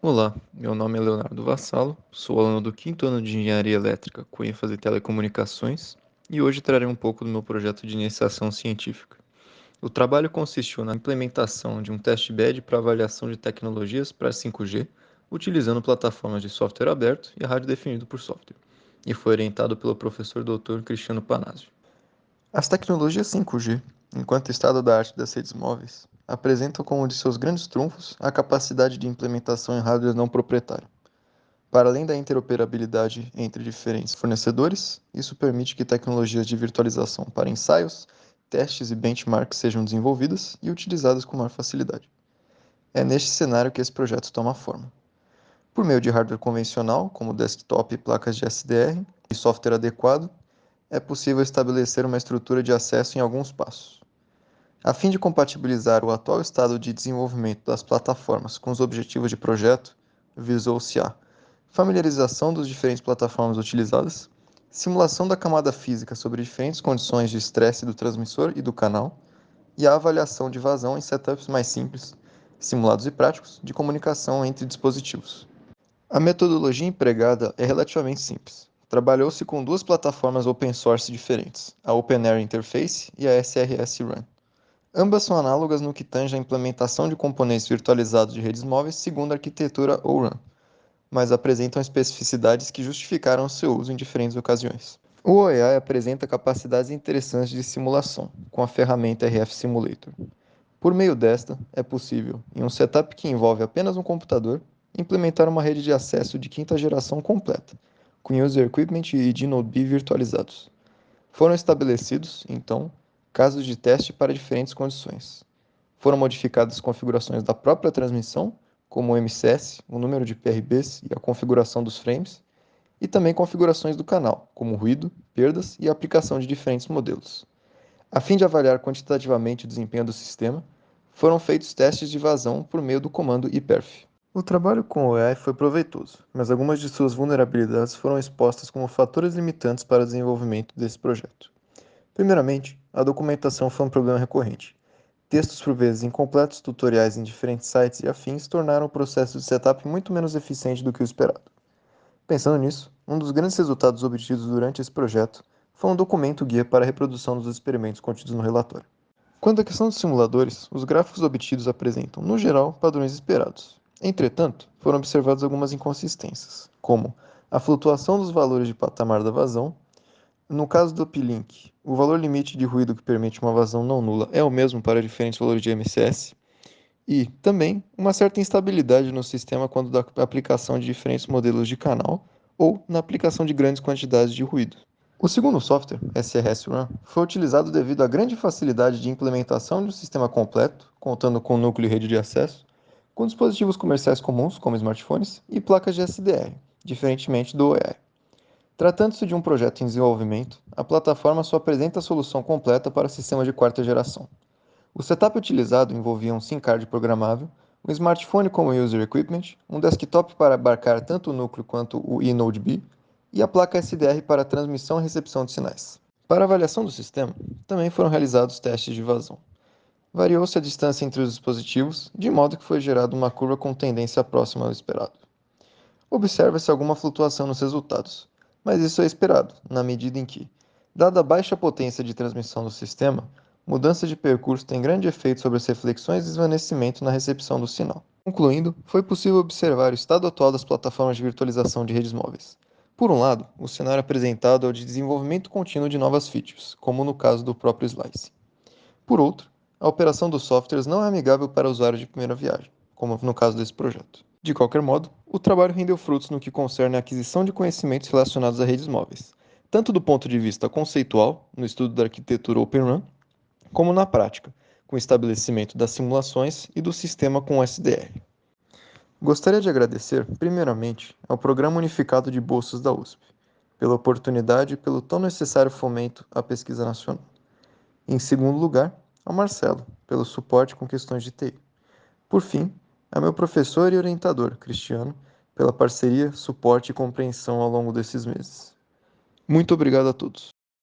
Olá, meu nome é Leonardo Vassalo, sou aluno do quinto ano de Engenharia Elétrica com ênfase em Telecomunicações e hoje trarei um pouco do meu projeto de iniciação científica. O trabalho consistiu na implementação de um teste-bed para avaliação de tecnologias para 5G, utilizando plataformas de software aberto e rádio definido por software, e foi orientado pelo professor Dr. Cristiano Panazzi. As tecnologias 5G, enquanto estado da arte das redes móveis, apresentam como um de seus grandes trunfos a capacidade de implementação em hardware não proprietário. Para além da interoperabilidade entre diferentes fornecedores, isso permite que tecnologias de virtualização para ensaios, testes e benchmarks sejam desenvolvidas e utilizadas com maior facilidade. É neste cenário que esse projeto toma forma. Por meio de hardware convencional, como desktop e placas de SDR, e software adequado, é possível estabelecer uma estrutura de acesso em alguns passos. A fim de compatibilizar o atual estado de desenvolvimento das plataformas com os objetivos de projeto, visou-se a familiarização das diferentes plataformas utilizadas, simulação da camada física sobre diferentes condições de estresse do transmissor e do canal, e a avaliação de vazão em setups mais simples, simulados e práticos, de comunicação entre dispositivos. A metodologia empregada é relativamente simples. Trabalhou-se com duas plataformas open source diferentes, a OpenAir Interface e a SRS Run. Ambas são análogas no que tange à implementação de componentes virtualizados de redes móveis segundo a arquitetura ORAN, mas apresentam especificidades que justificaram seu uso em diferentes ocasiões. O OEI apresenta capacidades interessantes de simulação, com a ferramenta RF Simulator. Por meio desta, é possível, em um setup que envolve apenas um computador, implementar uma rede de acesso de quinta geração completa, com User Equipment e DNodeB virtualizados. Foram estabelecidos, então, casos de teste para diferentes condições. Foram modificadas configurações da própria transmissão, como o MCS, o número de PRBs e a configuração dos frames, e também configurações do canal, como ruído, perdas e a aplicação de diferentes modelos. A fim de avaliar quantitativamente o desempenho do sistema, foram feitos testes de vazão por meio do comando iperf. O trabalho com o AI foi proveitoso, mas algumas de suas vulnerabilidades foram expostas como fatores limitantes para o desenvolvimento desse projeto. Primeiramente, a documentação foi um problema recorrente. Textos por vezes incompletos, tutoriais em diferentes sites e afins tornaram o processo de setup muito menos eficiente do que o esperado. Pensando nisso, um dos grandes resultados obtidos durante esse projeto foi um documento guia para a reprodução dos experimentos contidos no relatório. Quanto à questão dos simuladores, os gráficos obtidos apresentam, no geral, padrões esperados. Entretanto, foram observadas algumas inconsistências, como a flutuação dos valores de patamar da vazão. No caso do uplink, o valor limite de ruído que permite uma vazão não nula é o mesmo para diferentes valores de MCS, e também uma certa instabilidade no sistema quando da aplicação de diferentes modelos de canal ou na aplicação de grandes quantidades de ruído. O segundo software, SRS-Run, foi utilizado devido à grande facilidade de implementação de um sistema completo, contando com núcleo e rede de acesso, com dispositivos comerciais comuns, como smartphones, e placas de SDR, diferentemente do OEI. Tratando-se de um projeto em desenvolvimento, a plataforma só apresenta a solução completa para o sistema de quarta geração. O setup utilizado envolvia um SIM card programável, um smartphone como user equipment, um desktop para abarcar tanto o núcleo quanto o eNodeB e a placa SDR para transmissão e recepção de sinais. Para a avaliação do sistema, também foram realizados testes de vazão. Variou-se a distância entre os dispositivos, de modo que foi gerada uma curva com tendência próxima ao esperado. Observa-se alguma flutuação nos resultados, mas isso é esperado, na medida em que, dada a baixa potência de transmissão do sistema, mudança de percurso tem grande efeito sobre as reflexões e desvanecimento na recepção do sinal. Concluindo, foi possível observar o estado atual das plataformas de virtualização de redes móveis. Por um lado, o cenário apresentado é o de desenvolvimento contínuo de novas features, como no caso do próprio Slice. Por outro, a operação dos softwares não é amigável para usuários de primeira viagem, como no caso desse projeto. De qualquer modo, o trabalho rendeu frutos no que concerne a aquisição de conhecimentos relacionados a redes móveis, tanto do ponto de vista conceitual, no estudo da arquitetura OpenRun, como na prática, com o estabelecimento das simulações e do sistema com SDR. Gostaria de agradecer, primeiramente, ao Programa Unificado de Bolsas da USP, pela oportunidade e pelo tão necessário fomento à pesquisa nacional. Em segundo lugar, ao Marcelo, pelo suporte com questões de TI. Por fim, a meu professor e orientador, Cristiano, pela parceria, suporte e compreensão ao longo desses meses. Muito obrigado a todos.